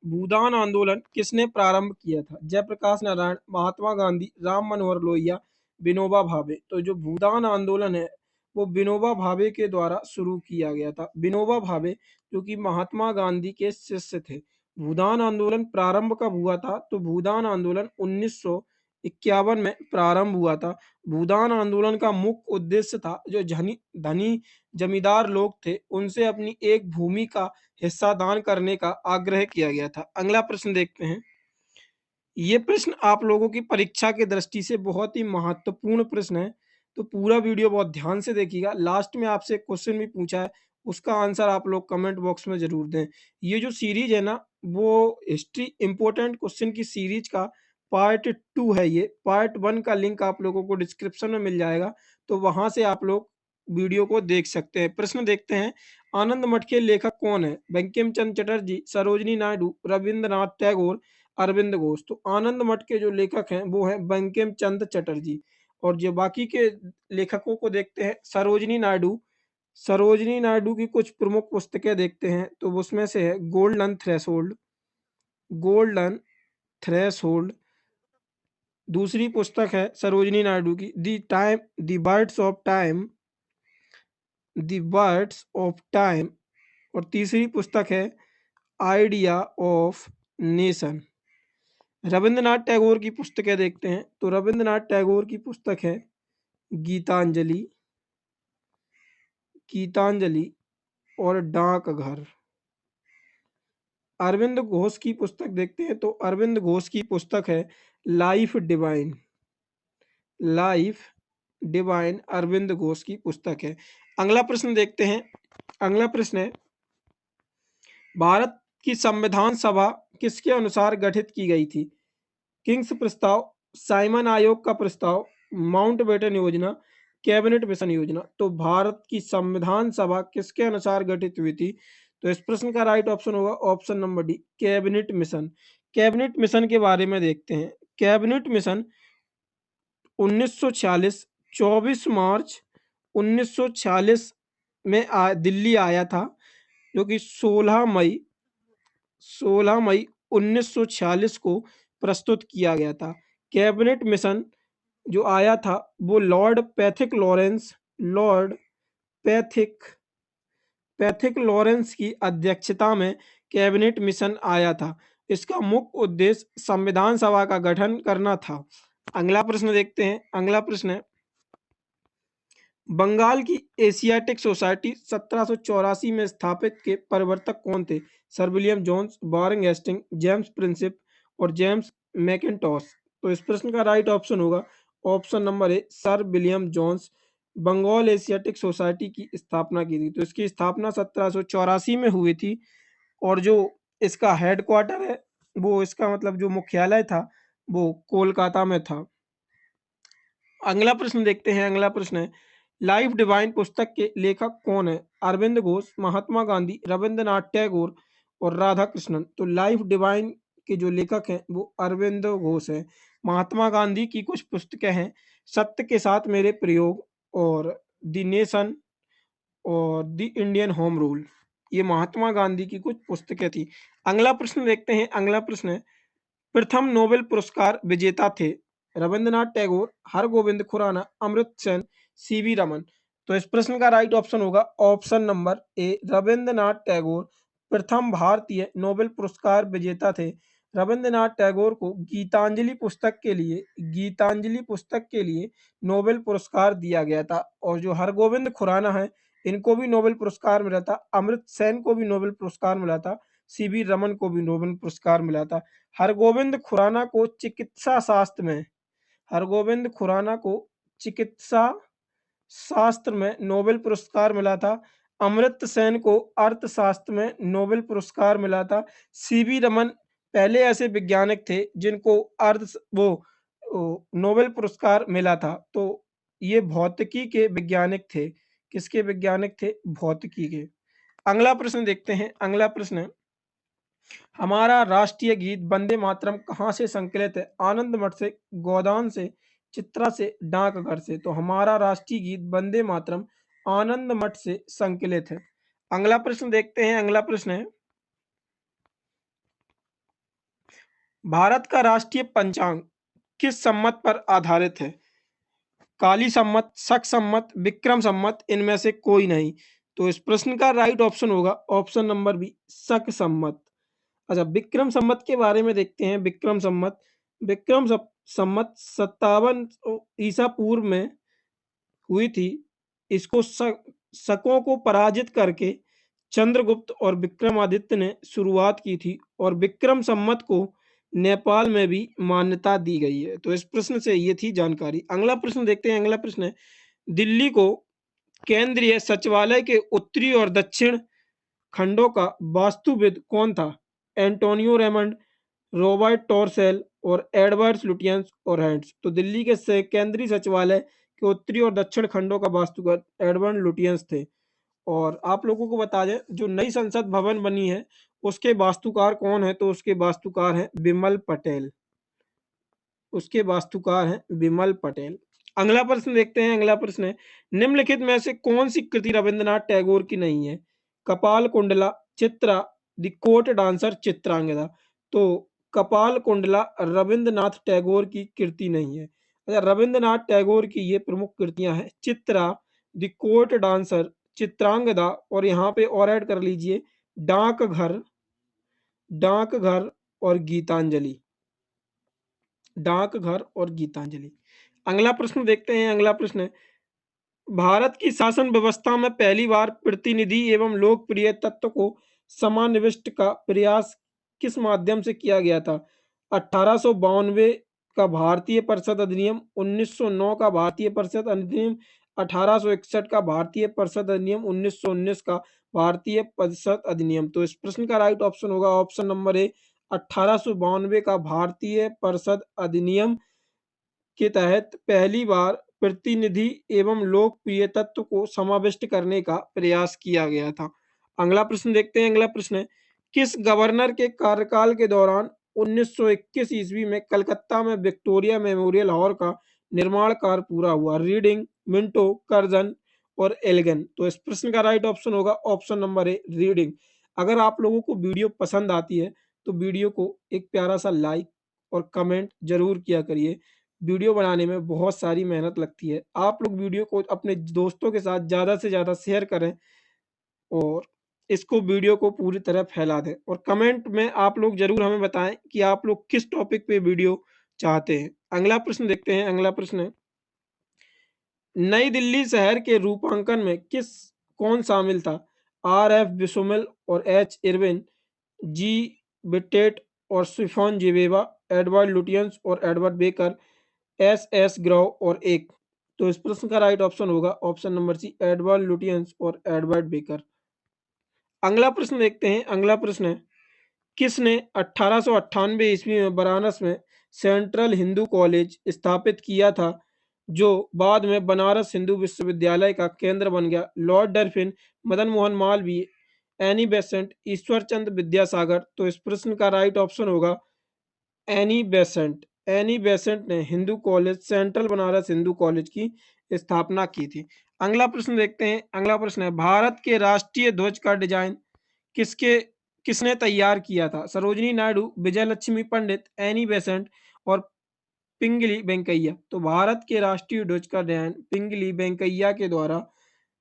भूदान आंदोलन किसने प्रारंभ किया था? जयप्रकाश नारायण, महात्मा गांधी, राम मनोहर लोहिया, विनोबा भावे। तो जो भूदान आंदोलन है वो विनोबा भावे के द्वारा शुरू किया गया था। विनोबा भावे जो कि महात्मा गांधी के शिष्य थे। भूदान आंदोलन प्रारंभ कब हुआ था? तो भूदान आंदोलन 1951 में प्रारंभ हुआ था। भूदान आंदोलन का मुख्य उद्देश्य था जो धनी धनी जमींदार लोग थे उनसे अपनी एक भूमि का हिस्सा दान करने का आग्रह किया गया था। अगला प्रश्न देखते हैं। ये प्रश्न आप लोगों की परीक्षा की दृष्टि से बहुत ही महत्वपूर्ण प्रश्न है, तो पूरा वीडियो बहुत ध्यान से देखिएगा। लास्ट में आपसे क्वेश्चन भी पूछा है, उसका आंसर आप लोग कमेंट बॉक्स में जरूर दें। ये जो सीरीज है ना, वो हिस्ट्री इंपॉर्टेंट क्वेश्चन की सीरीज का पार्ट 2 है। ये पार्ट 1 का लिंक आप लोगों को डिस्क्रिप्शन में मिल जाएगा, तो वहां से आप लोग वीडियो को देख सकते हैं। प्रश्न देखते हैं। आनंद मठ के लेखक कौन है? बंकिम चंद्र चटर्जी, सरोजनी नायडू, रविंद्रनाथ टैगोर, अरविंद घोष। तो आनंद मठ के जो लेखक हैं वो हैं बंकिम चंद्र चटर्जी। और जो बाकी के लेखकों को देखते हैं, सरोजनी नायडू। सरोजनी नायडू की कुछ प्रमुख पुस्तकें देखते हैं, तो उसमें से है गोल्डन थ्रेशोल्ड। गोल्डन थ्रेशोल्ड दूसरी पुस्तक है सरोजनी नायडू की the birds of time. The birds of time. और तीसरी पुस्तक है idea of nation. Rabindranath Tagore की पुस्तकें देखते हैं, तो रविंद्रनाथ टैगोर की पुस्तक है गीतांजलि। गीतांजलि और डाकघर। अरविंद घोष की पुस्तक देखते हैं, तो अरविंद घोष की पुस्तक है life divine. Life divine Aurobindo Ghosh की पुस्तक है। अगला प्रश्न देखते हैं। अगला प्रश्न है, भारत की संविधान सभा किसके अनुसार गठित की गई थी? किंग्स प्रस्ताव, साइमन आयोग का प्रस्ताव, माउंटबेटन योजना, कैबिनेट मिशन योजना। तो भारत की संविधान सभा किसके अनुसार गठित हुई थी? तो इस प्रश्न का राइट ऑप्शन होगा option number D, cabinet mission. Cabinet mission के बारे में देखते हैं। कैबिनेट मिशन 1946 24 मार्च 1946 में दिल्ली आया था, जो कि 16 मई 1946 को प्रस्तुत किया गया था। कैबिनेट मिशन जो आया था वो लॉर्ड पैथिक पैथिक लॉरेंस की अध्यक्षता में कैबिनेट मिशन आया था। इसका मुख्य उद्देश्य संविधान सभा का गठन करना था। अगला प्रश्न देखते हैं। अगला प्रश्न है, बंगाल की एशियाटिक सोसाइटी 1784 में स्थापित के प्रवर्तक कौन थे? Sir William Jones, Warren Hasting, James Prinsep और जेम्स मैकिन्टॉश। तो इस प्रश्न का राइट ऑप्शन होगा option number A, sir William Jones. Bengal Asiatic society की स्थापना की थी, तो इसकी स्थापना 1784 में हुई थी। और जो इसका हेडक्वार्टर है, वो इसका मतलब जो मुख्यालय था वो कोलकाता में था। अगला प्रश्न देखते हैं। अगला प्रश्न है, लाइफ डिवाइन पुस्तक के लेखक कौन है? अरविंद घोष, महात्मा गांधी, रविंद्रनाथ टैगोर और राधा कृष्णन। तो लाइफ डिवाइन के जो लेखक हैं वो अरविंद घोष है। महात्मा गांधी की कुछ पुस्तकें हैं, सत्य के साथ मेरे प्रयोग और द नेशन और द इंडियन होम रूल। ये महात्मा गांधी की कुछ पुस्तकें थी। अगला प्रश्न देखते हैं। अगला प्रश्न है, प्रथम नोबेल पुरस्कार विजेता थे? रविंद्रनाथ टैगोर, हरगोविंद खुराना, अमृत सेन, सीवी रमन। तो इस प्रश्न का राइट ऑप्शन होगा ऑप्शन नंबर ए, रविंद्रनाथ टैगोर प्रथम भारतीय नोबेल पुरस्कार विजेता थे। रविंद्रनाथ टैगोर को गीतांजलि पुस्तक के लिए नोबेल पुरस्कार दिया गया था। और जो हरगोविंद खुराना है, इनको भी नोबेल पुरस्कार मिला था। अमृत सेन को भी नोबेल पुरस्कार मिला था। सीवी रमन को भी नोबेल पुरस्कार मिला था। हरगोविंद खुराना को चिकित्सा शास्त्र में हरगोविंद खुराना को चिकित्सा शास्त्र में नोबेल पुरस्कार मिला था। अमर्त्य सेन को अर्थशास्त्र में नोबेल पुरस्कार मिला था। सीवी रमन पहले ऐसे वैज्ञानिक थे जिनको नोबेल पुरस्कार मिला था। तो ये भौतिकी के वैज्ञानिक थे। किसके वैज्ञानिक थे? भौतिकी के। अगला प्रश्न देखते हैं। अगला प्रश्न है, हमारा राष्ट्रीय गीत वंदे मातरम कहाँ से संकलित है? आनंद मठ से, गोदान से, चित्रा से, डाकघर से। तो हमारा राष्ट्रीय गीत वंदे मातरम आनंद मठ से संकलित है। अगला प्रश्न देखते हैं। अगला प्रश्न है, भारत का राष्ट्रीय पंचांग किस सम्मत पर आधारित है? काली सम्मत, शक सम्मत, विक्रम सम्मत, इनमें से कोई नहीं। तो इस प्रश्न का राइट ऑप्शन होगा ऑप्शन नंबर बी, शक सम्मत। अच्छा, विक्रम संवत के बारे में देखते हैं। विक्रम संवत, संवत 57 ईसा पूर्व में हुई थी। इसको शकों को पराजित करके चंद्रगुप्त और विक्रमादित्य ने शुरुआत की थी और विक्रम संवत को नेपाल में भी मान्यता दी गई है। तो इस प्रश्न से ये थी जानकारी। अगला प्रश्न देखते हैं। अगला प्रश्न है, दिल्ली को केंद्रीय सचिवालय के उत्तरी और दक्षिण खंडों का वास्तुविद कौन था? एंटोनियो रेमंड, रॉबर्ट टॉरसेल और एडवर्ड लुटियंस और हैंड्स। तो दिल्ली के केंद्रीय सचिवालय के उत्तरी और दक्षिण खंडों का वास्तुकार एडवर्ड लुटियंस थे। और आप लोगों को बता दें, जो नई संसद भवन बनी है उसके वास्तुकार कौन है? तो उसके वास्तुकार हैं विमल पटेल। उसके वास्तुकार हैं विमल पटेल। अगला प्रश्न देखते हैं। अगला प्रश्न है, निम्नलिखित में से कौन सी कृति रविंद्रनाथ टैगोर की नहीं है? कपाल Kundla, Chitra, the court dancer, Chitrangada. तो कपाल कुंडला रविंद्रनाथ टैगोर की कृति नहीं है। अच्छा, रविंद्रनाथ टैगोर की ये प्रमुख कृतियां हैं, Chitra, the court dancer, Chitrangada और यहाँ पे और ऐड कर लीजिए डाकघर, डाकघर और गीतांजलि। डाकघर और गीतांजलि। अगला प्रश्न देखते हैं। अगला प्रश्न है, भारत की शासन व्यवस्था में पहली बार प्रतिनिधि एवं लोकप्रिय तत्व को समाविष्ट का प्रयास किस माध्यम से किया गया था? 1892 का भारतीय परिषद अधिनियम, 1909 का भारतीय परिषद अधिनियम, 1861 का भारतीय परिषद अधिनियम, 1919 का भारतीय परिषद अधिनियम। तो इस प्रश्न का राइट ऑप्शन होगा ऑप्शन नंबर ए, 1892 का भारतीय परिषद अधिनियम के तहत पहली बार प्रतिनिधि एवं लोकप्रिय तत्व को समाविष्ट करने का प्रयास किया गया था। अगला प्रश्न देखते हैं। अगला प्रश्न है, किस गवर्नर के कार्यकाल के दौरान 1921 ईस्वी में कलकत्ता में विक्टोरिया मेमोरियल हॉल का निर्माण कार्य पूरा हुआ? रीडिंग, मिंटो, कर्जन और एल्गन। तो इस प्रश्न का राइट ऑप्शन होगा ऑप्शन नंबर ए, रीडिंग। अगर आप लोगों को वीडियो पसंद आती है तो वीडियो को एक प्यारा सा लाइक और कमेंट जरूर किया करिए। वीडियो बनाने में बहुत सारी मेहनत लगती है। आप लोग वीडियो को अपने दोस्तों के साथ ज़्यादा से ज़्यादा शेयर करें और इसको वीडियो को पूरी तरह फैला दें और कमेंट में आप लोग ज़रूर हमें बताएं कि आप लोग किस टॉपिक पे वीडियो चाहते हैं। अगला प्रश्न देखते हैं। अगला प्रश्न है, नई दिल्ली शहर के रूपांकन में कौन शामिल था? आर एफ बिशोमल और एच इरविन, जी बिटेट और सिफोन जेवेवा, एडवर्ड लुटियंस और एडवर्ड बेकर, एस एस ग्रो और एक। तो इस प्रश्न का राइट ऑप्शन होगा option number C, Edward Lutyens और एडवर्ड बेकर। अगला प्रश्न देखते हैं। अगला प्रश्न है, किसने 1898 ईस्वी में बनारस में सेंट्रल हिंदू कॉलेज स्थापित किया था जो बाद में बनारस हिंदू विश्वविद्यालय का केंद्र बन गया? Lord Dufferin, Madan Mohan Malaviya, Annie Besant, Ishwar Chandra Vidyasagar. तो इस प्रश्न का राइट ऑप्शन होगा एनी बेसेंट। एनी बेसेंट ने Hindu college, central Banaras Hindu college की स्थापना की थी। अगला प्रश्न देखते हैं। अगला प्रश्न है, भारत के राष्ट्रीय ध्वज का डिजाइन किसके किसने तैयार किया था? सरोजिनी नायडू, विजय लक्ष्मी पंडित, एनी बेसेंट और पिंगली वेंकैया। तो भारत के राष्ट्रीय ध्वज का डिजाइन पिंगली वेंकैया के द्वारा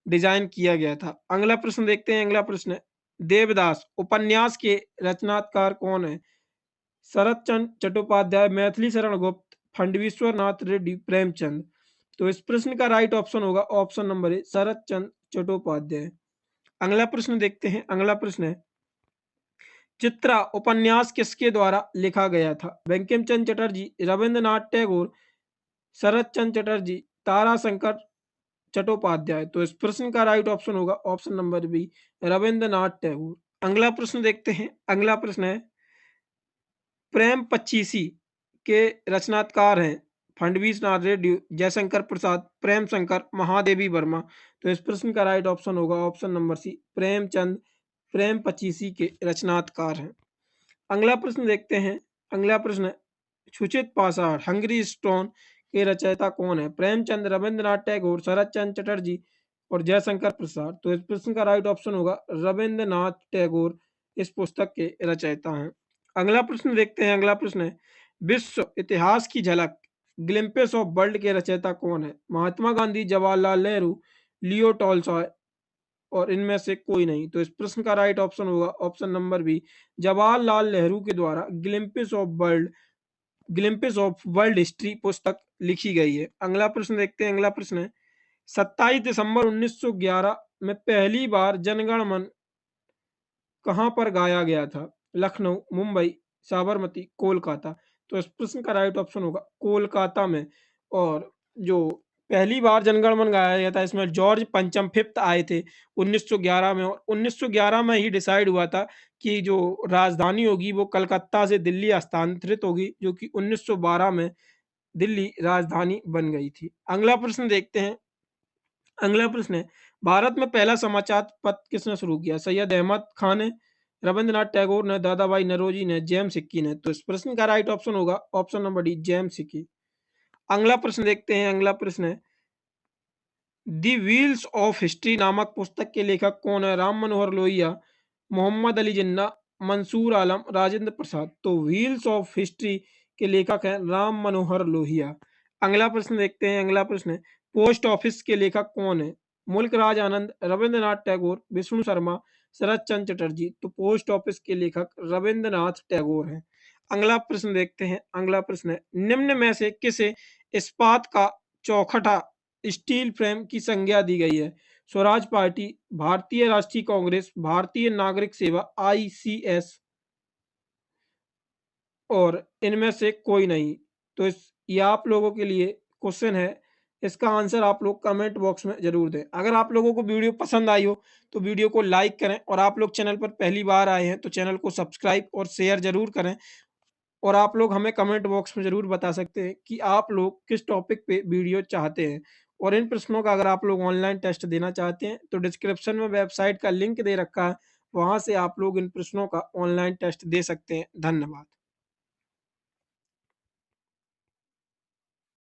डिजाइन किया गया था। अगला प्रश्न देखते हैं। अगला प्रश्न है, देवदास उपन्यास के रचनाकार कौन है? शरत चंद्र चट्टोपाध्याय, मैथिली शरण गुप्त, फंडवीश्वर नाथ रेड्डी, प्रेमचंद। तो इस प्रश्न का राइट ऑप्शन होगा ऑप्शन नंबर ए, शरत चंद्र चट्टोपाध्याय। अगला प्रश्न देखते हैं। अगला प्रश्न है, चित्रा उपन्यास किसके द्वारा लिखा गया था? बंकिम चंद्र चटर्जी, रविंद्रनाथ टैगोर, शरत चंद्र चटर्जी, ताराशंकर चट्टोपाध्याय। तो इस प्रश्न का राइट ऑप्शन होगा option number B, Rabindranath Tagore. अगला प्रश्न देखते हैं। अगला प्रश्न है, प्रेम पचीसी के रचनाकार हैं फडणवीस नाथ रेड्डी, जयशंकर प्रसाद, प्रेम शंकर, महादेवी वर्मा। तो इस प्रश्न का राइट ऑप्शन होगा ऑप्शन नंबर सी, प्रेमचंद प्रेम पचीसी के रचनाकार हैं। अगला प्रश्न देखते हैं। अगला प्रश्न है, सुचित पाषाण हंगरी स्टोन के रचयिता कौन है? प्रेमचंद, रविंद्रनाथ टैगोर, शरत चंद्र चटर्जी और जयशंकर प्रसाद। तो इस प्रश्न का राइट ऑप्शन होगा रविंद्रनाथ टैगोर इस पुस्तक के रचयिता हैं। अगला प्रश्न देखते हैं, अगला प्रश्न है, विश्व इतिहास की झलक ग्लिम्पिस ऑफ वर्ल्ड के रचयिता कौन है? महात्मा गांधी, जवाहरलाल नेहरू, लियो टॉलस्टॉय और इनमें से कोई नहीं। तो इस प्रश्न का राइट ऑप्शन होगा option number B, Jawaharlal Nehru के द्वारा ग्लिम्पिस ऑफ वर्ल्ड हिस्ट्री पुस्तक लिखी गई है। अगला प्रश्न देखते हैं, अगला प्रश्न है, 27 दिसंबर 1911 में पहली बार जनगण मन कहाँ पर गाया गया था? लखनऊ, मुंबई, साबरमती, कोलकाता। तो इस प्रश्न का राइट ऑप्शन होगा कोलकाता में। और जो पहली बार जनगण मन गाया गया था, इसमें जॉर्ज पंचम फिफ्थ आए थे 1911 में, और 1911 में ही डिसाइड हुआ था कि जो राजधानी होगी वो कलकत्ता से दिल्ली हस्तांतरित होगी, जो कि 1912 में दिल्ली राजधानी बन गई थी। अगला प्रश्न देखते हैं, अगला प्रश्न है, भारत में पहला समाचार पत्र किसने शुरू किया? सैयद अहमद खान ने, रविंद्रनाथ टैगोर ने, दादा भाई नौरोजी ने, जेम्स हिक्की ने। तो इस प्रश्न का राइट ऑप्शन होगा option number D, James Hickey. अगला प्रश्न देखते हैं, अगला प्रश्न है, दी व्हील्स ऑफ हिस्ट्री नामक पुस्तक के लेखक कौन है? राम मनोहर लोहिया, मोहम्मद अली जिन्ना, मंसूर आलम, राजेंद्र प्रसाद। तो व्हील्स ऑफ हिस्ट्री के लेखक हैं राम मनोहर लोहिया। अगला प्रश्न देखते हैं, अगला प्रश्न है, पोस्ट ऑफिस के लेखक कौन है? मुल्क राज आनंद, रविंद्रनाथ टैगोर, विष्णु शर्मा, शरद चंद्र चटर्जी। तो पोस्ट ऑफिस के लेखक रविंद्रनाथ टैगोर हैं। अगला प्रश्न देखते हैं, अगला प्रश्न है, निम्न में से किसे इस्पात का चौखटा स्टील फ्रेम की संज्ञा दी गई है? स्वराज पार्टी, भारतीय राष्ट्रीय कांग्रेस, भारतीय नागरिक सेवा आईसीएस और इनमें से कोई नहीं। तो इस ये आप लोगों के लिए क्वेश्चन है, इसका आंसर आप लोग कमेंट बॉक्स में जरूर दें। अगर आप लोगों को वीडियो पसंद आई हो तो वीडियो को लाइक करें, और आप लोग चैनल पर पहली बार आए हैं तो चैनल को सब्सक्राइब और शेयर जरूर करें। और आप लोग हमें कमेंट बॉक्स में ज़रूर बता सकते हैं कि आप लोग किस टॉपिक पे वीडियो चाहते हैं। और इन प्रश्नों का अगर आप लोग ऑनलाइन टेस्ट देना चाहते हैं तो डिस्क्रिप्शन में वेबसाइट का लिंक दे रखा है, वहाँ से आप लोग इन प्रश्नों का ऑनलाइन टेस्ट दे सकते हैं। धन्यवाद।